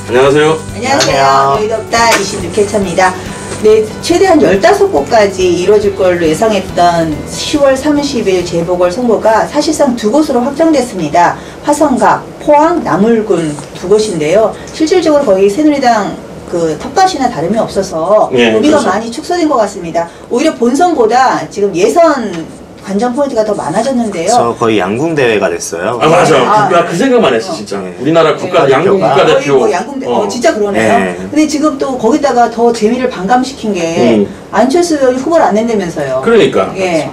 안녕하세요. 안녕하세요. 여의도없다 26회차입니다. 네, 최대한 15곳까지 이루어질 걸로 예상했던 10월 30일 재보궐선거가 사실상 두 곳으로 확정됐습니다. 화성갑, 포항, 남울군 두 곳인데요. 실질적으로 거의 새누리당 그 텃밭이나 다름이 없어서 의미가 그렇죠. 많이 축소된 것 같습니다. 오히려 본선보다 지금 예선 관전 포인트가 더 많아졌는데요. 저 거의 양궁 대회가 됐어요. 아 맞아. 나 그 생각만 했어 진짜. 우리나라 국가 양궁 국가대표. 뭐 양궁 진짜 그러네요. 네. 근데 지금 또 거기다가 더 재미를 반감시킨 게 안철수 의원이 후보를 안 낸다면서요. 그러니까. 예.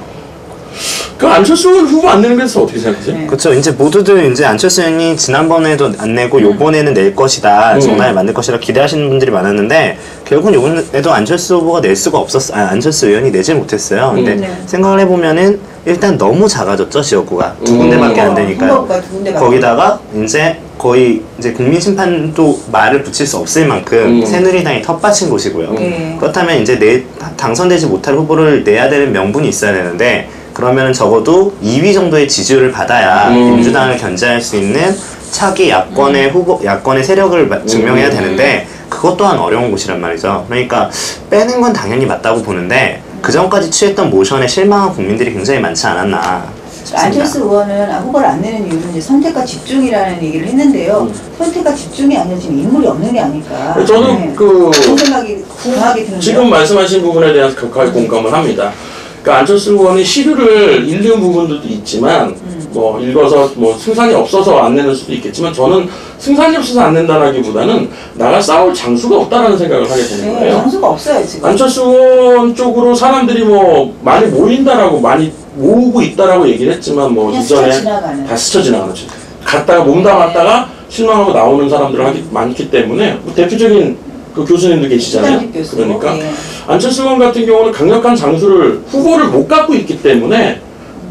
그 안철수 의원 후보 안 내는 데서 어떻게 생각하세요? 네. 그렇죠. 이제 모두들 이제 안철수 의원이 지난번에도 안 내고 요번에는 낼 것이다, 정당에 만들 것이라 기대하시는 분들이 많았는데 결국은 요번에도 안철수 후보가 낼 수가 없었어. 안철수 의원이 내질 못했어요. 근데 생각을 해보면은 일단 너무 작아졌죠, 지역구가 두 군데밖에 안 되니까요. 거기다가 이제 거의 이제 국민 심판도 말을 붙일 수 없을 만큼 새누리당이 텃밭인 곳이고요. 그렇다면 이제 당선되지 못할 후보를 내야 되는 명분이 있어야 되는데. 그러면 적어도 2위 정도의 지지율을 받아야 민주당을 견제할 수 있는 차기 야권의 야권의 세력을 증명해야 되는데 그것 또한 어려운 곳이란 말이죠. 그러니까 빼는 건 당연히 맞다고 보는데 그 전까지 취했던 모션에 실망한 국민들이 굉장히 많지 않았나 싶습니다. 안철수 의원은 후보를 안 내는 이유는 이제 선택과 집중이라는 얘기를 했는데요. 선택과 집중이 아니라 지금 인물이 없는 게 아닐까. 저는 그런 생각이 강하게 드는데요. 지금 말씀하신 부분에 대해서 격하게 공감을 합니다. 그러니까 안철수 의원이 시류를 읽는 부분들도 있지만 뭐 읽어서 뭐 승산이 없어서 안 내는 수도 있겠지만 저는 승산이 없어서 안 낸다라기보다는 나가 싸울 장수가 없다라는 생각을 하게 되는 거예요. 장수가 없어요 지금. 안철수 의원 쪽으로 사람들이 뭐 많이 모인다라고 많이 모으고 있다라고 얘기를 했지만 뭐 이전에 다 스쳐 지나가는 거죠. 갔다가 몸담았다가 실망하고 나오는 사람들이 많기 때문에 뭐 대표적인 그 교수님도 계시잖아요. 그러니까 안철수 의원 같은 경우는 강력한 장수를 후보를 못 갖고 있기 때문에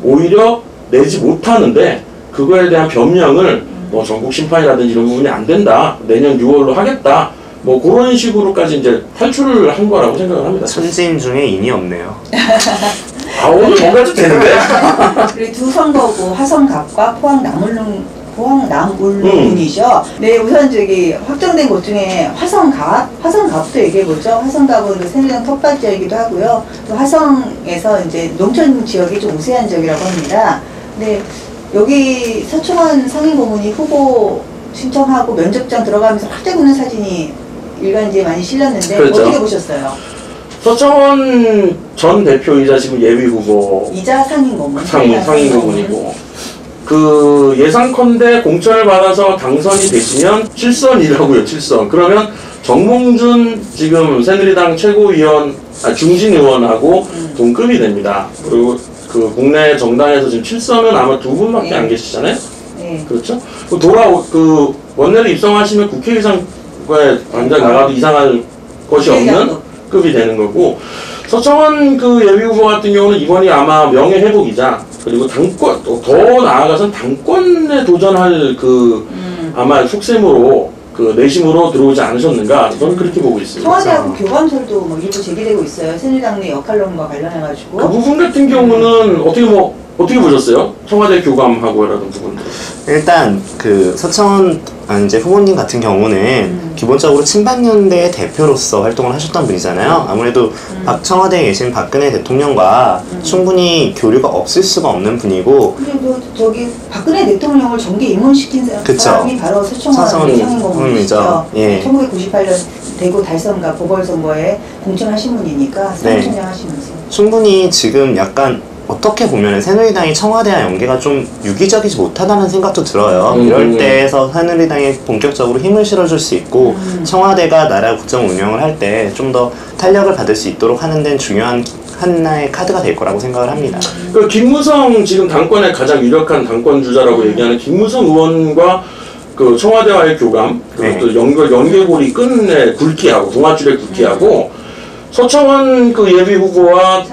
오히려 내지 못하는데 그거에 대한 변명을 뭐 전국 심판이라든지 이런 부분이 안 된다. 내년 6월로 하겠다. 뭐 그런 식으로까지 이제 탈출을 한 거라고 생각을 합니다. 천지인 중에 인이 없네요. 아 오늘 뭔가 좀 되는데. 그리고 두 선거구 화성갑과 포항 남울군이죠. 네, 우선 확정된 곳 중에 화성갑부터 얘기해보죠. 화성갑은 그 새누리당 텃밭 지역이기도 하고요. 또 화성에서 이제 농촌 지역이 좀 우세한 지역이라고 합니다. 근데 여기 서청원 상임고문이 후보 신청하고 면접장 들어가면서 활짝 웃는 사진이 일간지에 많이 실렸는데 그렇죠. 어떻게 보셨어요? 서청원 전 대표이자 지금 예비 후보 이자 상임고문 상임고문이고 그 예상컨대 공천을 받아서 당선이 되시면 7선이라고요. 7선. 그러면 정몽준 지금 새누리당 최고위원 중진 의원하고 동급이 됩니다. 그리고 그 국내 정당에서 지금 7선은 아마 두 분밖에 안 계시잖아요. 그렇죠? 그 원내로 입성하시면 국회의장에 당장 나가도 이상할 것이 없는 급이 되는 거고 서청원 그 예비 후보 같은 경우는 이번이 아마 명예회복이자 그리고 당권 더 나아가선 당권에 도전할 그 아마 속셈으로 그 내심으로 들어오지 않으셨는가 저는 그렇게 보고 있습니다. 청와대하고 교감설도 뭐 일부 제기되고 있어요. 새누리당 내 역할론과 관련해가지고. 그 부분 같은 경우는 어떻게 보셨어요? 청와대 교감하고라는 부분들. 일단 그 서청원 이제 후보님 같은 경우는 기본적으로 친박연대의 대표로서 활동을 하셨던 분이잖아요. 아무래도 청와대에 계신 박근혜 대통령과 충분히 교류가 없을 수가 없는 분이고. 그리고 박근혜 대통령을 정계 입문시킨 사람이 바로 서청원 상임고문이죠. 1998년 대구 달선과 보궐선거에 공천하신 분이니까 사무총장 하시면서. 충분히 지금 약간 어떻게 보면 새누리당이 청와대와 연계가 좀 유기적이지 못하다는 생각도 들어요. 이럴 때에서 새누리당이 본격적으로 힘을 실어줄 수 있고 청와대가 나라 국정 운영을 할 때 좀 더 탄력을 받을 수 있도록 하는 데는 중요한 하나의 카드가 될 거라고 생각을 합니다. 그 김무성 지금 당권의 가장 유력한 당권 주자라고 얘기하는 김무성 의원과 그 청와대와의 교감, 그것도 연계고리 끝내 굵기하고 동아줄에 굵기하고 서청원 그 예비 후보와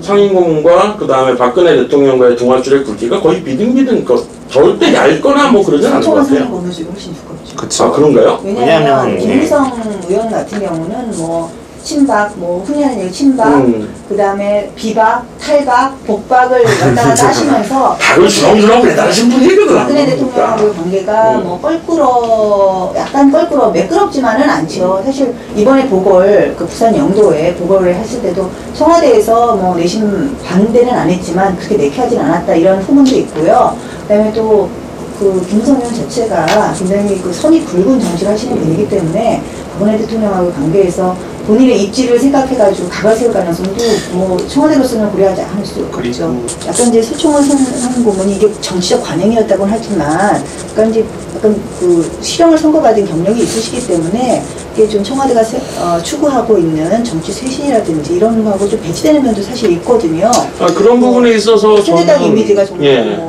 상임고문과 그 다음에 박근혜 대통령과의 동아줄의 굵기가 거의 비등비등 절대 얇거나 뭐 그러진 않은 것 같아요. 서청원 상임고문이 훨씬 두껍죠. 그쵸. 아 그런가요? 왜냐하면 김무성 의원 같은 경우는 뭐 친박, 뭐 흔히 하는 얘기 친박, 그 다음에 비박, 탈박, 복박을 왔다 갔다 하시면서 박을 주렁주렁 매달으신 분이거든. 박근혜 대통령하고의 관계가 뭐 약간 껄끄러 매끄럽지만은 않죠. 사실 이번에 보궐 그 부산 영도에 보궐을 했을 때도 청와대에서 뭐 내심 반대는 안 했지만 그렇게 내키하진 않았다 이런 후문도 있고요. 그다음에 또 그 김성현 자체가 굉장히 그 선이 굵은 정치를 하시는 분이기 때문에 박근혜 대통령하고 관계에서 본인의 입지를 생각해가지고 각을 세울 가능성도 뭐 청와대로서는 고려하지 않을 수 없죠. 약간 이제 서청원 선 고문이 이게 정치적 관행이었다고는 하지만 약간 그 실형을 선고받은 경력이 있으시기 때문에 이게 좀 청와대가 추구하고 있는 정치 쇄신이라든지 이런 거하고 좀 배치되는 면도 사실 있거든요. 그런 부분에 있어서 새누리당 이미지가 좀 예.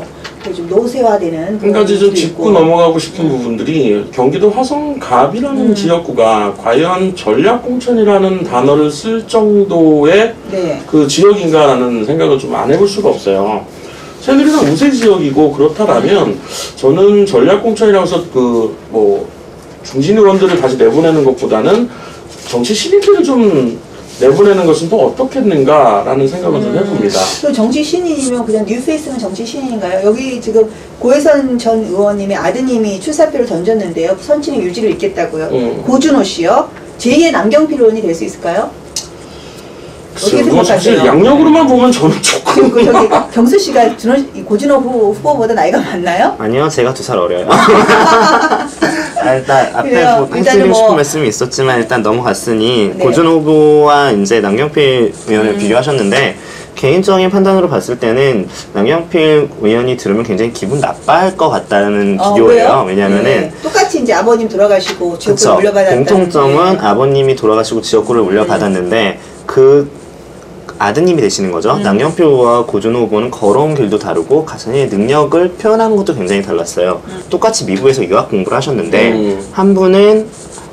좀 노쇠화되는 한 가지 좀 짚고 넘어가고 싶은 부분들이 경기도 화성갑이라는 지역구가 과연 전략공천이라는 단어를 쓸 정도의 네. 그 지역인가라는 생각을 좀 안 해볼 수가 없어요. 새누리당 우세 지역이고 그렇다라면 저는 전략공천이라고 해서 그 뭐 중진 의원들을 다시 내보내는 것보다는 정치 신인들을 좀 내보내는 것은 더 어떻겠는가라는 생각을 좀 해봅니다. 그 정치 신인이면 그냥 뉴페이스는 정치 신인인가요? 여기 지금 고혜선 전 의원님의 아드님이 출사표를 던졌는데요. 선친의 유지를 잇겠다고요. 고준호 씨요. 제2의 남경필 의원이 될 수 있을까요? 어떻게 뭐 사실 생각하세요? 양력으로만 보면 저는 조금 그 저기 경수 씨가 고준호 후보보다 나이가 많나요? 아니요, 제가 2살 어려요. 일단 앞에 그래요. 뭐 일단은 해드리고 싶은 뭐- 말씀이 있었지만 일단 넘어갔으니 네. 고준호 후보와 이제 남경필 의원을 비교하셨는데 개인적인 판단으로 봤을 때는 남경필 의원이 들으면 굉장히 기분 나빠할 것 같다는 비교예요. 왜요? 왜냐하면은 네. 똑같이 이제 아버님 돌아가시고 지역구를 그쵸. 물려받았다는 공통점은 게. 아버님이 돌아가시고 지역구를 물려받았는데 그 아드님이 되시는 거죠. 남경필 후보와 고준호 후보는 걸어온 길도 다르고 자신의 능력을 표현하는 것도 굉장히 달랐어요. 똑같이 미국에서 유학 공부를 하셨는데 한 분은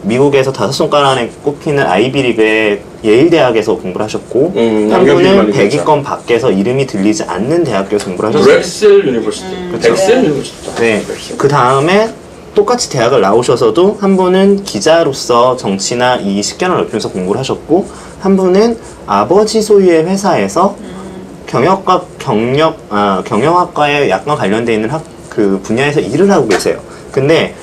미국에서 5손가락 안에 꼽히는 아이비리그의 예일대학에서 공부를 하셨고 한 남경필 분은 말이죠. 100위권 밖에서 이름이 들리지 않는 대학교에서 공부를 하셨어요. 렉셀 유니버시티. 렉셀 유니버시티. 네. 그 다음에 똑같이 대학을 나오셔서도 한 분은 기자로서 정치나 이 식견을 넓히면서 공부를 하셨고 한 분은 아버지 소유의 회사에서 경영학과에 약간 관련되어 있는 그 분야에서 일을 하고 계세요. 근데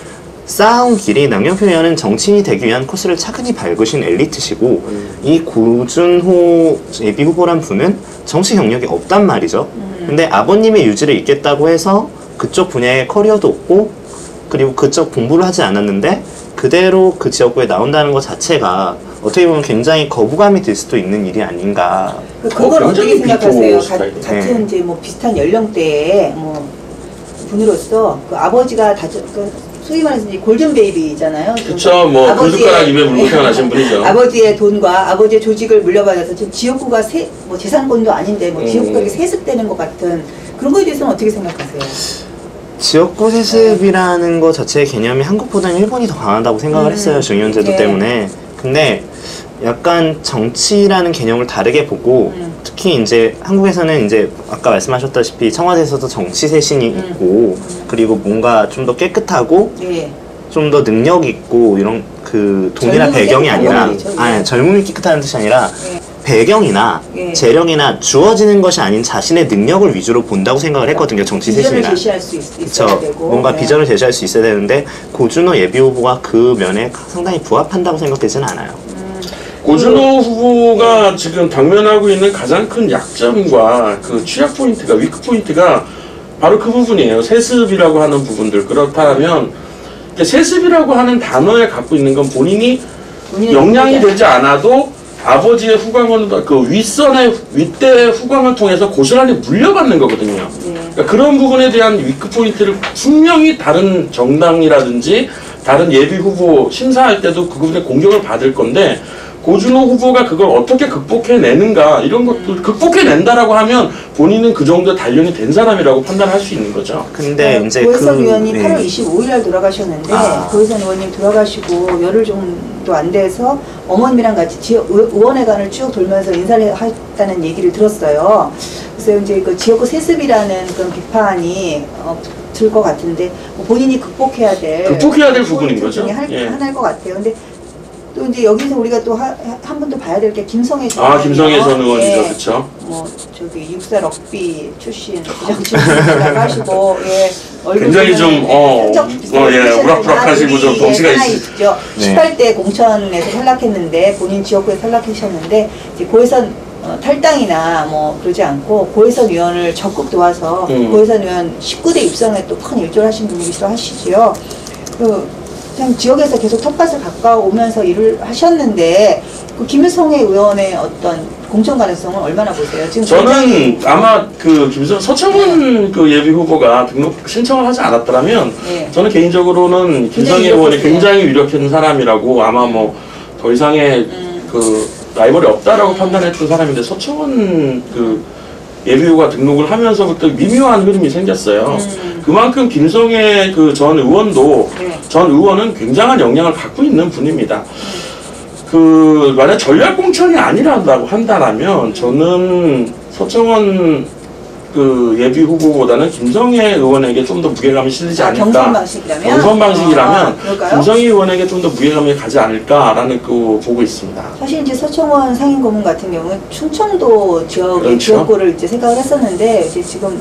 쌓아온 길이 남경필 의원은 정치인이 되기 위한 코스를 차근히 밟으신 엘리트시고 이 고준호 예비후보란 분은 정치 경력이 없단 말이죠. 근데 아버님의 유지를 잇겠다고 해서 그쪽 분야의 커리어도 없고 그리고 그쪽 공부를 하지 않았는데 그대로 그 지역구에 나온다는 것 자체가 어떻게 보면 굉장히 거부감이 들 수도 있는 일이 아닌가. 그걸 어떻게 굉장히 생각하세요? 비교 스타일이네. 같은 이제 뭐 비슷한 연령대의 뭐 분으로서 그 아버지가 소위 말해서 이제 골든 베이비잖아요. 그쵸, 뭐 아버지의- 굴숟가락 입에 물고 태어나신 분이죠. 아버지의 돈과 아버지의 조직을 물려받아서 지금 지역구가 뭐 재산권도 아닌데 뭐 지역구가 이렇게 세습되는 것 같은 그런 거에 대해서는 어떻게 생각하세요? 지역구 세습이라는 것 자체의 개념이 한국보다는 일본이 더 강하다고 생각을 했어요. 정의연제도 네. 때문에. 근데 약간 정치라는 개념을 다르게 보고 특히 이제 한국에서는 이제 아까 말씀하셨다시피 청와대에서도 정치 쇄신이 있고 그리고 뭔가 좀 더 깨끗하고 네. 좀 더 능력 있고 이런 그 돈이나 젊음이 배경이 깨끗한 아니라 건 아니죠. 아니 젊음이 깨끗하다는 뜻이 아니라 네. 배경이나 예. 재력이나 주어지는 것이 아닌 자신의 능력을 위주로 본다고 생각을 했거든요. 정치 비전을 쇄신이란. 제시할 수 있어야 그쵸. 되고 뭔가 네. 비전을 제시할 수 있어야 되는데 고준호 예비후보가 그 면에 상당히 부합한다고 생각되지는 않아요. 고준호 후보가 지금 당면하고 있는 가장 큰 약점과 그 취약 포인트가 위크 포인트가 바로 그 부분이에요. 세습이라고 하는 부분들. 그렇다면 세습이라고 하는 단어에 갖고 있는 건 본인이 역량이 되지 않아도 아버지의 후광을 그 윗대 후광을 통해서 고스란히 물려받는 거거든요. 그러니까 그런 부분에 대한 위크 포인트를 분명히 다른 정당이라든지 다른 예비 후보 심사할 때도 그 부분에 공격을 받을 건데 고준호 후보가 그걸 어떻게 극복해내는가 이런 것도 극복해낸다라고 하면 본인은 그 정도 단련이 된 사람이라고 판단할 수 있는 거죠. 근데 이제 고혜선 그 의원이 네. 8월 25일 날 돌아가셨는데 고혜선 의원님 돌아가시고 열흘 정도 안 돼서 어머님이랑 같이 지역 의원회관을 쭉 돌면서 인사를 했다는 얘기를 들었어요. 그래서 이제 그 지역구 세습이라는 그런 비판이 들 것 같은데 뭐 본인이 극복해야 될 부분인 거죠. 중에 예. 하나일 것 같아요. 근데 또 이제 여기서 우리가 또 한 번 더 봐야 될 게 김성애 전 아, 김성애 전 의원이요. 의원이죠. 예. 그쵸? 뭐 저기 육사 럭비 출신 부장 출신이라고 하시고 예. 굉장히 좀 우락부락하시고 좀 덩치가 있으시죠. 네. 18대 공천에서 탈락했는데 본인 지역구에 탈락하셨는데 이제 고혜선 탈당이나 뭐 그러지 않고 고혜선 의원을 적극 도와서 고혜선 의원 19대 입성에 또 큰 일조를 하신 분이기도 하시지요. 그냥 지역에서 계속 텃밭을 가까워오면서 일을 하셨는데 그 김성애 의원의 어떤 공천 가능성은 얼마나 보세요? 지금 저는 아마 그 서청원 그 예비 후보가 등록 신청을 하지 않았더라면 네. 저는 개인적으로는 김성애 의원이 굉장히 유력한 사람이라고 아마 뭐 더 이상의 그 라이벌이 없다라고 판단했던 사람인데 서청원 그 예비 후보가 등록을 하면서부터 미묘한 흐름이 생겼어요. 그만큼 김성애 그 전 의원도 네. 전 의원은 굉장한 역량을 갖고 있는 분입니다. 그 만약 전략 공천이 아니라고 한다면 저는 서청원 그 예비 후보보다는 김성애 의원에게 좀 더 무게감이 실리지 않을까. 경선 방식이라면? 경선 방식이라면 그럴까요? 김성애 의원에게 좀 더 무게감이 가지 않을까라는 그 보고 있습니다. 사실 이제 서청원 상임고문 같은 경우는 충청도 지역의 그렇죠. 지역구를 이제 생각을 했었는데 이제 지금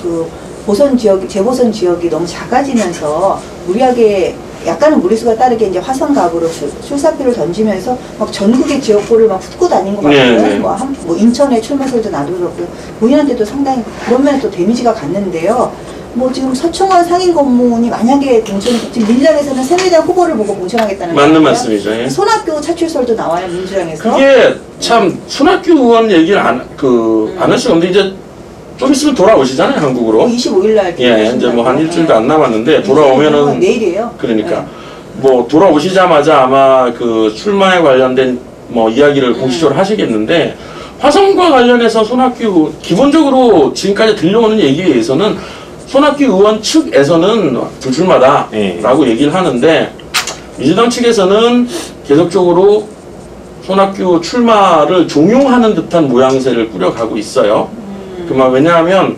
그 보선 지역, 재보선 지역이 너무 작아지면서 무리하게 약간은 무리수가 따르게 이제 화성갑으로 출사표를 던지면서 막 전국의 지역구를 막 훑고 다닌 것 같아요. 네. 뭐 인천의 출마설도 나누었고요. 본인한테도 상당히 그런 면에 또 데미지가 갔는데요. 뭐 지금 서청원 상임고문이 만약에 공천이 지금 민주당에서는 새누리당 후보를 보고 공천하겠다는 맞는 거예요. 말씀이죠. 예. 손학규 차출설도 나와요 민주당에서. 그게 참 손학규 의원 얘기를 안 할 수가 없는데 이제 좀 있으면 돌아오시잖아요 한국으로. 25일 날. 예, 이제 뭐 한 일주일도 안 남았는데 돌아오면은 내일이에요. 그러니까 네. 뭐 돌아오시자마자 아마 그 출마에 관련된 뭐 이야기를 공식적으로 하시겠는데 화성과 관련해서 손학규 기본적으로 지금까지 들려오는 얘기에 의해서는 손학규 의원 측에서는 불출마다라고 얘기를 하는데 민주당 측에서는 계속적으로 손학규 출마를 종용하는 듯한 모양새를 꾸려가고 있어요. 그만 왜냐하면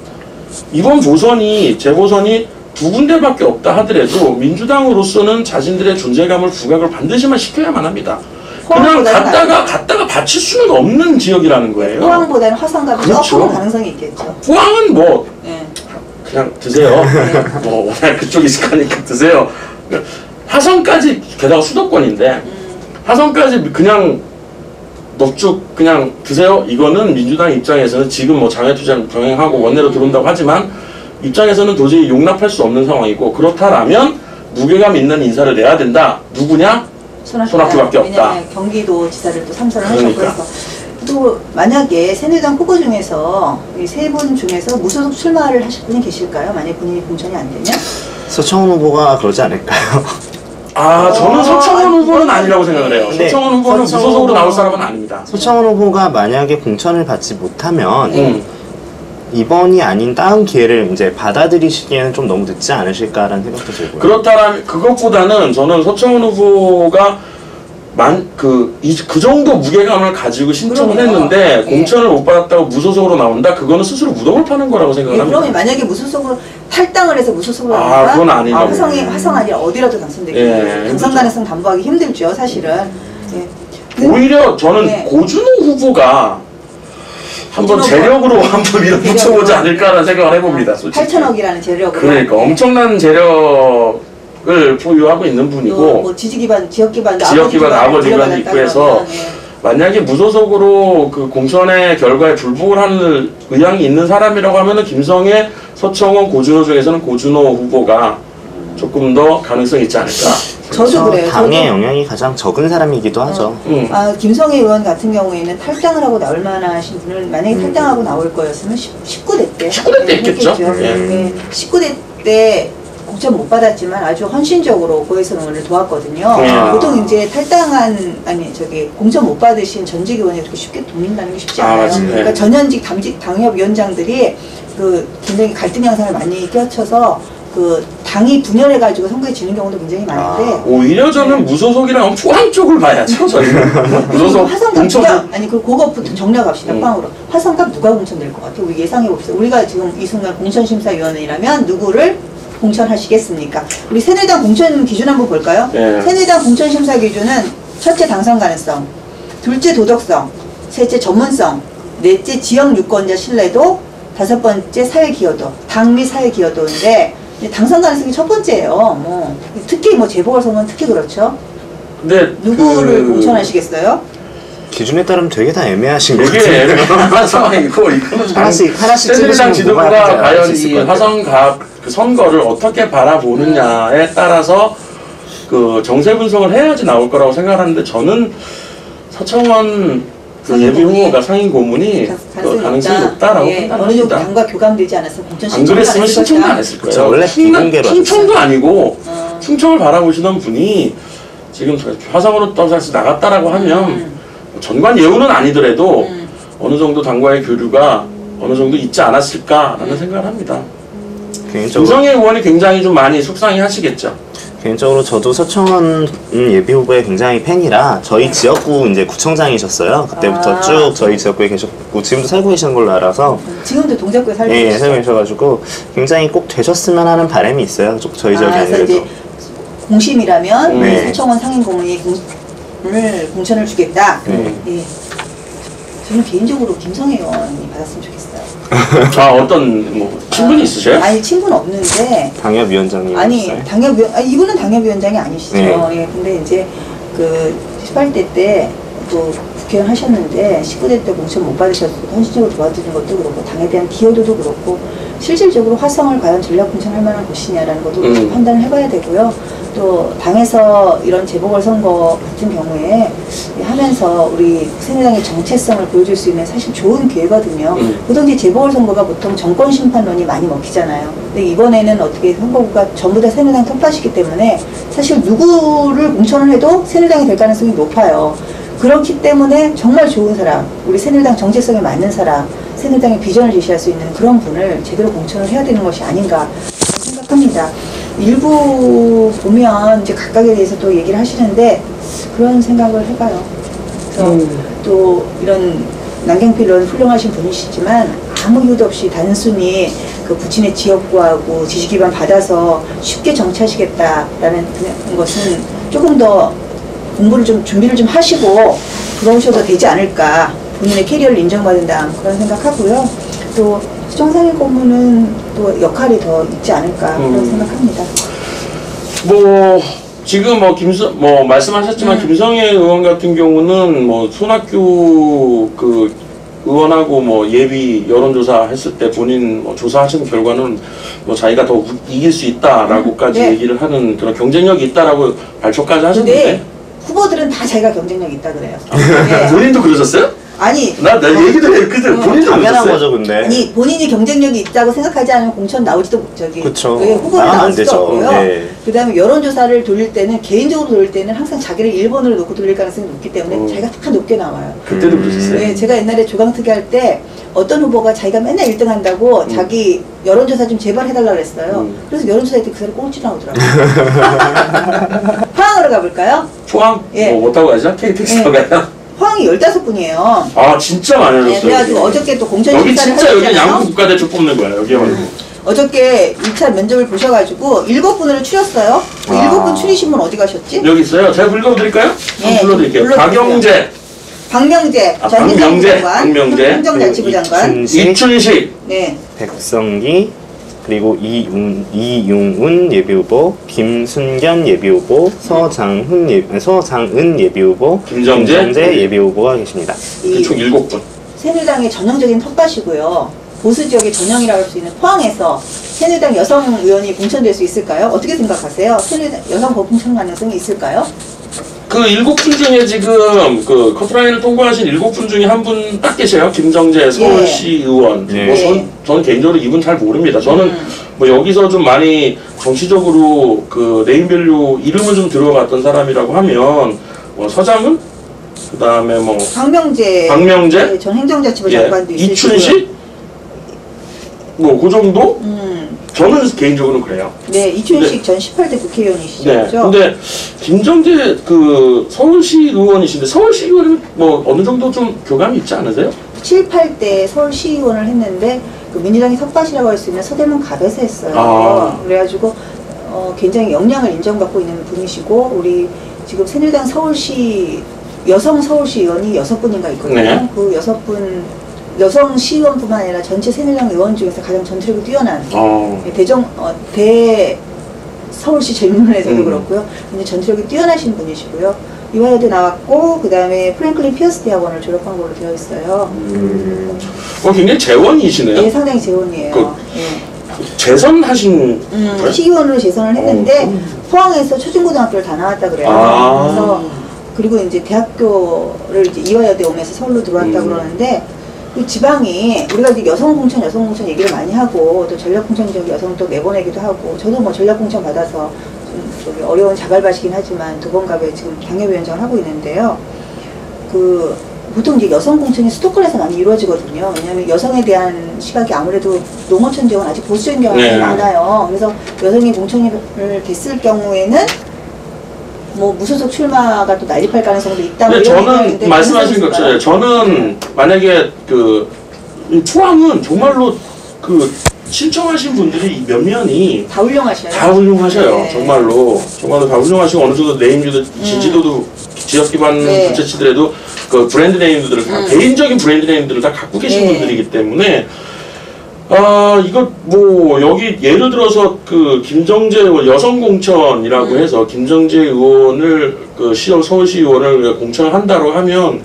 이번 보선이 재보선이 두 군데밖에 없다 하더라도 민주당으로서는 자신들의 존재감을 부각을 반드시만 시켜야만 합니다. 그냥 갔다가 바칠 수는 없는 지역이라는 거예요. 포항보다는 화성갑이 그렇죠. 조금 가능성이 있겠죠. 포항은 뭐 네. 그냥 드세요. 뭐 워낙 그쪽 익숙하니까 드세요. 화성까지 게다가 수도권인데 화성까지 그냥 넙죽 그냥 드세요. 이거는 민주당 입장에서는 지금 뭐 장외투쟁 병행하고 원내로 들어온다고 하지만 입장에서는 도저히 용납할 수 없는 상황이고 그렇다라면 무게감 있는 인사를 내야 된다. 누구냐? 손학규밖에 없다. 왜냐하면 경기도 지사를 또 삼선을 그러니까. 하셨고 해서 또 만약에 새누리당 후보 중에서 이 세 분 중에서 무소속 출마를 하실 분이 계실까요? 만약에 본인이 공천이 안 되면? 서청원 후보가 그러지 않을까요? 아 저는 서청원 후보는 이거는 아니라고 생각을 해요. 네. 서청원 후보는 서청원 무소속으로 나올 후보- 사람은 아닙니다. 서청원 후보가 만약에 공천을 받지 못하면 음. 이번이 아닌 다음 기회를 이제 받아들이시기에는 좀 너무 늦지 않으실까라는 생각도 들고요. 그렇다면 그것보다는 저는 서청원 후보가 그 정도 무게감을 가지고 신청을 그럼요. 했는데 예. 공천을 못 받았다고 무소속으로 나온다? 그거는 스스로 무덤을 파는 거라고 생각을 합니다. 그러면 만약에 무소속으로 탈당을 해서 무소속으로 아, 나온다? 그건 아니라고. 화성 아니라 어디라도 당선되기 예, 때문에 당선 그렇죠. 가능성 담보하기 힘들죠 사실은. 예. 오히려 저는 네. 고준호 후보가 한번 고준호 재력으로 한번 밀어붙여보지 않을까라는 생각을 해봅니다. 솔직히. 8천억이라는 재력으로. 그러니까 예. 엄청난 재력을 보유하고 있는 분이고 뭐 지지 기반, 지역 기반도 지역 기반, 아버지 기반도 물려받았다 있고 해서 그러면, 예. 만약에 무소속으로 그 공천의 결과에 불복을 하는 의향이 있는 사람이라고 하면은 김성애, 서청원, 고준호 중에서는 고준호 후보가 조금 더 가능성이 있지 않을까. 저도 그래요. 당의 저도. 영향이 가장 적은 사람이기도 하죠. 김성애 의원 같은 경우에는 탈당을 하고 나올 만하신 분은 만약에 탈당하고 나올 거였으면 19대 때 19대 때 있겠죠. 예. 19대 때 공천 못 받았지만 아주 헌신적으로 고혜선 의원을 도왔거든요. 예. 보통 이제 탈당한 공천 못 받으신 전직 의원이 그렇게 쉽게 돕는다는 게 쉽지 않아요. 맞습니다. 그러니까 전현직 당협위원장들이 그 굉장히 갈등 양상을 많이 껴쳐서 그 당이 분열해가지고 선거에 지는 경우도 굉장히 많은데 오히려 저는 무소속이랑 포항 쪽을 봐야죠. 저희는 무소속 화성갑 공천 누가 아니 그거부터 정리합시다. 포항으로 화성갑 누가 공천될 것 같아요? 우리 예상해 봅시다. 우리가 지금 이 순간 공천심사위원회라면 누구를 공천하시겠습니까? 우리 새누리당 공천 기준 한번 볼까요? 예. 새누리당 공천심사 기준은 첫째 당선 가능성, 둘째 도덕성, 셋째 전문성, 넷째 지역 유권자 신뢰도, 다섯 번째 사회 기여도, 당 및 사회 기여도인데 당선 가능성이 첫 번째예요. 뭐 특히 뭐 재보궐선거는 특히 그렇죠. 근데 누구를 공천하시겠어요? 기준에 따르면 되게 다 애매하신 것 되게 같아요. 애매한 상황이고 이거는 하나씩 새누리당 찍으시면 지도부가 뭐가 과연 알수 있을 이 것 같아요. 화성갑 그 선거를 어떻게 바라보느냐에 따라서 그 정세 분석을 해야지 나올 거라고 생각하는데 저는 서청원 그 상임 예비 고문이 후보가 상임 고문이 그 가능성이 높다라고 예, 어느 정도 판단합니다. 당과 교감되지 않았으면 공천 안 신청도 그랬으면 했을 신청도 것이다. 안 했을 그쵸, 거예요. 원래 비공개로 충청도 하셨어요. 아니고 충청을 바라보시던 분이 지금 화성으로 떠서 나갔다라고 하면 전관 예우는 아니더라도 어느 정도 당과의 교류가 어느 정도 있지 않았을까라는 생각을 합니다. 개인적으로 김성애 의원이 굉장히 좀 많이 속상해 하시겠죠. 개인적으로 저도 서청원 예비 후보의 굉장히 팬이라 저희 지역구 이제 구청장이셨어요. 그때부터 아. 쭉 저희 지역구에 계셨고 지금도 살고 계시는 걸로 알아서 지금도 동작구에 살고 예, 계시죠? 살고 계셔가지고 굉장히 꼭 되셨으면 하는 바람이 있어요. 저희 지역이 그래서 아니래도. 이제 공심이라면 네. 서청원 상임 고문이 공천을 주겠다. 네. 예. 저는 개인적으로 김성애 의원이 받았으면 좋겠어요. 아 어떤 뭐 친분이 있으세요? 아니 친분 없는데 당협위원장님 아니 이분은 당협위원장이 아니시죠. 네. 예, 근데 이제 그 18대 때 또 국회의원 하셨는데 19대 때 공천 못 받으셔서 현실적으로 도와드리는 것도 그렇고 당에 대한 기여도도 그렇고 실질적으로 화성을 과연 전략 공천할 만한 곳이냐라는 것도 판단을 해봐야 되고요. 또 당에서 이런 재보궐선거 같은 경우에 하면서 우리 새누리당의 정체성을 보여줄 수 있는 사실 좋은 기회거든요. 보통 이제 재보궐선거가 보통 정권 심판론이 많이 먹히잖아요. 근데 이번에는 어떻게 선거구가 전부 다 새누리당 텃밭이기 때문에 사실 누구를 공천을 해도 새누리당이 될 가능성이 높아요. 그렇기 때문에 정말 좋은 사람, 우리 새누리당 정체성에 맞는 사람, 새누리당의 비전을 제시할 수 있는 그런 분을 제대로 공천을 해야 되는 것이 아닌가 생각합니다. 일부 보면 이제 각각에 대해서 또 얘기를 하시는데 그런 생각을 해봐요. 그래서 또 이런 남경필 의원 훌륭하신 분이시지만 아무 이유도 없이 단순히 그 부친의 지역구하고 지지기반 받아서 쉽게 정치하시겠다라는 것은 조금 더 공부를 좀 준비를 좀 하시고 들어오셔도 되지 않을까. 본인의 캐리어를 인정받은 다음 그런 생각하고요. 또 수정상임 고문은 또 역할이 더 있지 않을까 그런 생각합니다. 뭐 지금 뭐 말씀하셨지만 김성애 의원 같은 경우는 뭐 손학규 그 의원하고 뭐 예비 여론조사 했을 때 본인 뭐 조사하신 결과는 뭐 자기가 더 이길 수 있다라고까지 네. 얘기를 하는 그런 경쟁력이 있다라고 발표까지 하셨는데 근데 후보들은 다 자기가 경쟁력 있다 그래요. 네. 본인도 그러셨어요? 아니 나 얘기도 해 그때 본인도 당연한 그러셨어요? 거죠, 근데. 아니 본인이 경쟁력이 있다고 생각하지 않으면 공천 나오지도 저기 그쵸. 왜 후보로 나가면 나올 안 수도 되죠. 없고요. 네. 그다음에 여론조사를 돌릴 때는 개인적으로 돌릴 때는 항상 자기를 1번으로 놓고 돌릴 가능성이 높기 때문에 자기가 다 높게 나와요. 그때도 그러셨어요? 네, 제가 옛날에 조강특위 할 때 어떤 후보가 자기가 맨날 1등 한다고 자기 여론조사 좀 제발해달라고 그랬어요. 그래서 여론조사 때 그 사람 꼴찌 나오더라고요. 포항으로 가볼까요? 포항? 예. 뭐 타고 가죠? KTX 타고 가요? 포항이 15분이에요. 아 진짜 많이 네, 하셨어요. 그래가지고 어저께 또 공천 여기 심사를 진짜 여기 하셨잖아요. 양국 국가대표 뽑는 거야 여기 말고. 어저께 1차 면접을 보셔가지고 7분으로 추렸어요. 그 아. 7분 추리신 분 어디 가셨지? 여기 있어요. 제가 불러드릴까요? 네, 불러드릴게요. 불러드릴게요. 박영재, 박명재 아, 전 박명재, 행정부 장관, 박명재. 행정자치부 장관. 이춘식, 네, 백성기 그리고 이용운 예비후보, 김순견 예비후보, 서장은 예비후보, 김정재 예비후보가 계십니다. 이 총 7분. 새누리당의 전형적인 텃밭이고요. 보수 지역의 전형이라고 할 수 있는 포항에서 새누리당 여성 의원이 공천될 수 있을까요? 어떻게 생각하세요? 새누리당 여성 거품천 가능성이 있을까요? 그 7분 중에 지금 그 커트라인을 통과하신 7분 중에 한 분 딱 계세요. 김정재 서울시 의원. 예. 뭐 저는 개인적으로 이분 잘 모릅니다. 저는 뭐 여기서 좀 많이 정치적으로 그 네임밸류 이름을 좀 들어갔던 사람이라고 하면 뭐 서장훈, 그 다음에 뭐 박명재 박명재, 전 행정자치부 예, 장관도 있으시고요. 이춘식, 뭐 그 정도? 저는 개인적으로 그래요. 네, 이춘식 전 18대 국회의원이시죠? 네. 근데 김정재 그 서울시 의원이신데 서울시 의원은 뭐 어느 정도 좀 교감이 있지 않으세요? 7, 8대 서울시의원을 했는데 그 민주당이 텃밭이라고 할 수 있는 서대문 갑에서 했어요. 아. 그래가지고 굉장히 역량을 인정받고 있는 분이시고 우리 지금 새누리당 서울시 여성 서울시 의원이 6분인가 있거든요. 네. 그 6분 여성 시의원뿐만 아니라 전체 새누리당 의원 중에서 가장 전투력이 뛰어난 대 서울시 재민원에서도 그렇고요. 이제 전투력이 뛰어나신 분이시고요. 이화여대 나왔고 그 다음에 프랭클린 피어스 대학원을 졸업한 걸로 되어 있어요. 굉장히 재원이시네요. 네, 상당히 재원이에요. 재선하신 거예요? 시의원으로 재선을 했는데 포항에서 초중고등학교를 다 나왔다 그래요. 그래서 그리고 이제 대학교를 이제 이화여대 오면서 서울로 들어왔다 그러는데 그 지방이 우리가 이제 여성 공천 얘기를 많이 하고 또 전략 공천 지역 여성 또 내보내기도 하고 저도 뭐 전략 공천 받아서 좀 어려운 자갈밭이긴 하지만 두 번 가게 지금 당협위원장을 하고 있는데요. 그 보통 이제 여성 공천이 수도권에서 많이 이루어지거든요. 왜냐하면 여성에 대한 시각이 아무래도 농어촌 지역은 아직 보수적인 경향이 네. 많아요. 그래서 여성이 공천이 됐을 경우에는 뭐 무소속 출마가 또 난립할 가능성도 있다고. 근데 저는 말씀하신 것처럼 저는 만약에 이 포항은 정말로 신청하신 분들이 몇 면이 다 훌륭하셔요. 다 훌륭하셔요. 네. 정말로 다 훌륭하시고 어느 정도 네임도 지지도도 지역 기반 네. 부채치더라도 그 브랜드 네임들을 다 개인적인 브랜드 네임들을 다 갖고 계신 네. 분들이기 때문에 이거 뭐 여기 예를 들어서 김정재 여성 공천이라고 해서 김정재 의원을 서울시 의원을 공천을 한다고 하면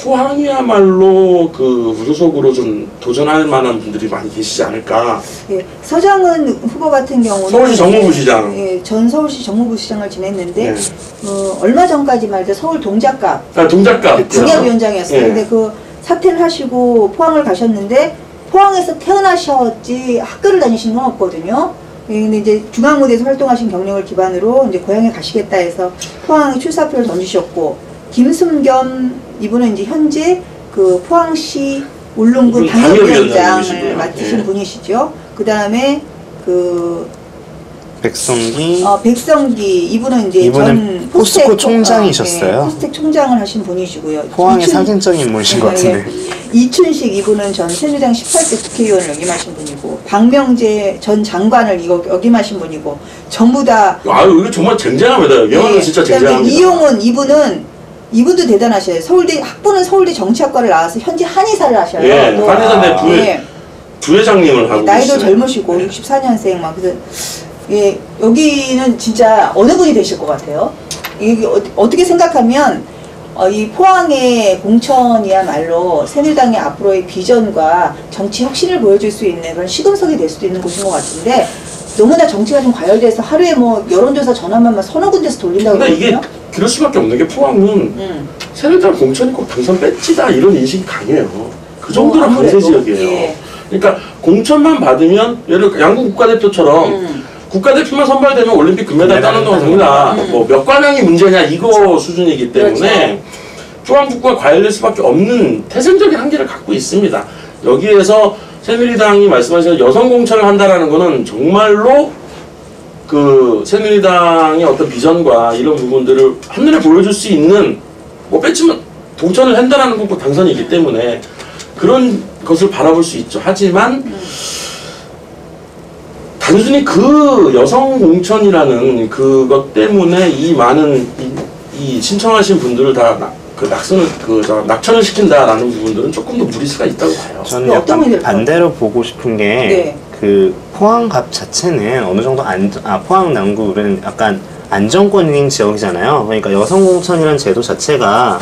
포항이야말로 무소속으로 좀 도전할 만한 분들이 많이 계시지 않을까. 예, 서장은 후보 같은 경우는 서울시 정무부시장. 예, 전 서울시 정무부시장을 지냈는데 네. 얼마 전까지만 해도 서울 동작갑 동작갑 당협위원장이었어요. 네. 근데 그 사퇴를 하시고 포항을 가셨는데 포항에서 태어나셨지 학교를 다니신 건 없거든요. 근데 이제 중앙무대에서 활동하신 경력을 기반으로 이제 고향에 가시겠다 해서 포항에 출사표를 던지셨고 김순겸 이분은 이제 현재 포항시 울릉군 당협위원장을 맡으신 네. 분이시죠. 그 다음에 백성기 이분은 이제 전 포스코 총장이셨어요. 포스텍 총장을 하신 분이시고요. 포항의 사진적인 인물이신 것 같은데. 이춘식 이분은 전 새누리당 18대 국회의원을 역임하신 분이고 박명재 전 장관을 역임하신 분이고 전부 다. 이거 정말 쟁쟁합니다. 여기는 진짜 쟁쟁합니다. 이용훈 이분도 대단하셔요. 학부는 서울대 정치학과를 나와서 현재 한의사를 하셔요. 예, 한의사인데 부회장님을 하고 나이도 있어요. 젊으시고 64년생 막 그래서 예, 여기는 진짜 어느 분이 되실 것 같아요? 이게 어떻게 생각하면 이 포항의 공천이야말로 새누리당의 앞으로의 비전과 정치 혁신을 보여줄 수 있는 그런 시금석이 될 수도 있는 곳인 것 같은데 너무나 정치가 좀 과열돼서 하루에 뭐 여론조사 전화만 서너 군데서 돌린다고 근데 그러거든요. 이게 그럴 수밖에 없는 게 포항은 새누리당 공천이 꼭 당선 배지다 이런 인식이 강해요. 그 정도로 강세 지역이에요. 예. 그러니까 공천만 받으면 예를 들어 양궁 국가대표처럼 국가대표만 선발되면 올림픽 금메달 따는 동안 됩니다. 뭐 몇 관왕이 문제냐 이거 수준이기 때문에 포항북구가 과열될 수밖에 없는 태생적인 한계를 갖고 있습니다. 여기에서 새누리당이 말씀하신 여성 공천을 한다라는 거는 정말로 새누리당의 어떤 비전과 이런 부분들을 한눈에 보여줄 수 있는 뭐 뺐지만 동천을 한다라는 건 꼭 당선이기 때문에 그런 것을 바라볼 수 있죠. 하지만 단순히 여성 공천이라는 그것 때문에 이 많은 이 신청하신 분들을 다 낙천을 시킨다라는 부분들은 조금 더 무리수가 있다고 봐요. 저는 약간 반대로 보고 싶은 게 포항갑 자체는 어느 정도 포항 남구는 약간 안정권인 지역이잖아요. 그러니까 여성 공천이라는 제도 자체가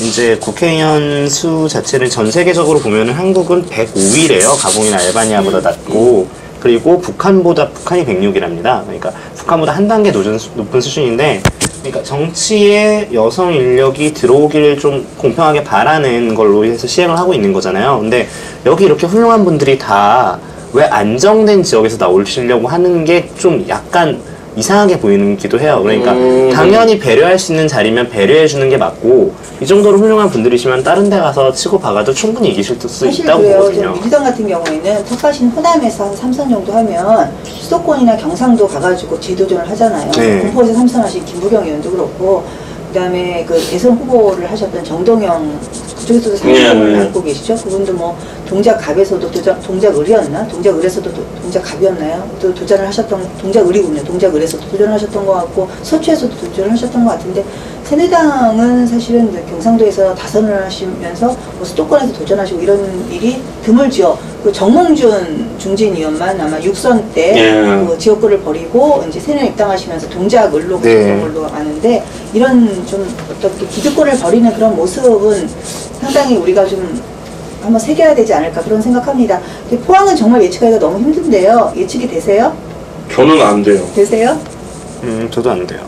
이제 국회의원 수 자체를 전 세계적으로 보면은 한국은 105위래요. 가봉이나 알바니아보다 낮고 그리고 북한이 106이랍니다. 그러니까 북한보다 한 단계 높은 수준인데 그러니까 정치에 여성 인력이 들어오기를 좀 공평하게 바라는 걸로 해서 시행을 하고 있는 거잖아요. 근데 여기 이렇게 훌륭한 분들이 다 왜 안정된 지역에서 나오시려고 하는 게 좀 약간 이상하게 보이기도 해요. 그러니까 당연히 배려할 수 있는 자리면 배려해 주는 게 맞고 이 정도로 훌륭한 분들이시면 다른 데 가서 치고 박아도 충분히 이기실 수 있다고 보거든요. 민주당 같은 경우에는 텃밭인 호남에서 한 3선 정도 하면 수도권이나 경상도 가가지고 재도전을 하잖아요. 네. 공포에서 3선 하신 김부경 의원도 그렇고 그다음에 대선 후보를 하셨던 정동영 그쪽에서도 상징을 갖고 계시죠. 그분도 뭐 동작갑에서도 동작을이었나? 동작을에서도 동작갑이었나요? 또 도전을 하셨던 동작을이군요. 동작을에서도 도전을 하셨던 것 같고 서초에서도 도전을 하셨던 것 같은데 새누리당은 사실은 경상도에서 다선을 하시면서 뭐 수도권에서 도전하시고 이런 일이 드물지요. 그 정몽준 중진위원만 아마 6선 때 그 지역구를 버리고 이제 새누리당 입당하시면서 동작을로 가셨던 걸로 아는데 이런 좀 어떻게 기득권을 버리는 그런 모습은 상당히 우리가 좀 한번 새겨야 되지 않을까 그런 생각합니다. 근데 포항은 정말 예측하기가 너무 힘든데요. 예측이 되세요? 저는 안 돼요. 되세요? 저도 안 돼요.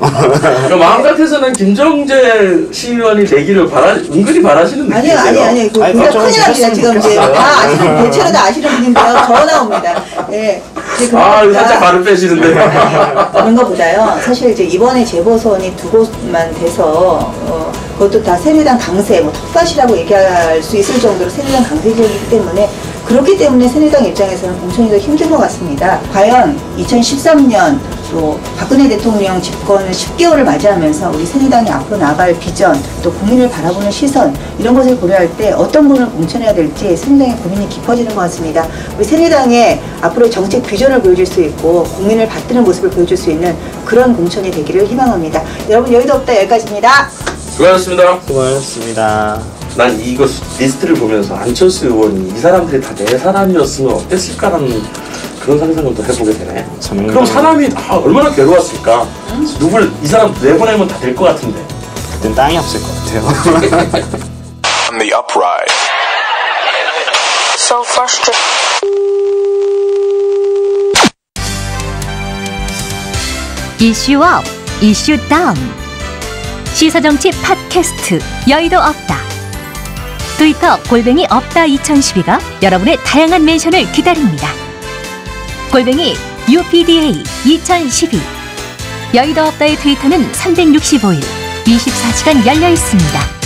마음 같아서는 김정재 시의원이 되기를 은근히 바라시는 느낌이에요. 아니요. 그 진짜 큰일 납니다. 지금 이제 다 아시는, 대체로 다 아시는 분인데요. 전화 옵니다. 예. 이거 살짝 발을 빼시는데. 그런 것보다요. 사실 이제 이번에 재보선이 2곳만 돼서, 그것도 다 새누리당 강세, 뭐 텃밭이라고 얘기할 수 있을 정도로 새누리당 강세 지역이기 때문에 그렇기 때문에 새누리당 입장에서는 공천이 더 힘든 것 같습니다. 과연 2013년 또 박근혜 대통령 집권을 10개월을 맞이하면서 우리 새누리당이 앞으로 나아갈 비전, 또 국민을 바라보는 시선 이런 것을 고려할 때 어떤 분을 공천해야 될지 새누리당의 고민이 깊어지는 것 같습니다. 우리 새누리당의 앞으로 정책 비전을 보여줄 수 있고 국민을 받드는 모습을 보여줄 수 있는 그런 공천이 되기를 희망합니다. 여러분 여의도 없다 여기까지입니다. 수고하셨습니다. 수고하셨습니다. 난 이거 리스트를 보면서 안철수 의원이 이 사람들이 다 내 사람이었으면 어땠을까라는 그런 상상을 또 해보게 되네. 그럼 사람이 얼마나 괴로웠을까? 이 사람 내보내면 다 될 것 같은데. 그땐 땅이 없을 것 같아요. On the uprise. So frustrated. 이슈 업, 이슈 다운. 시사정치 팟캐스트 여의도 없다. 트위터 @ 없다 2012가 여러분의 다양한 멘션을 기다립니다. @ UPDA 2012. 여의도 없다의 트위터는 365일 24시간 열려 있습니다.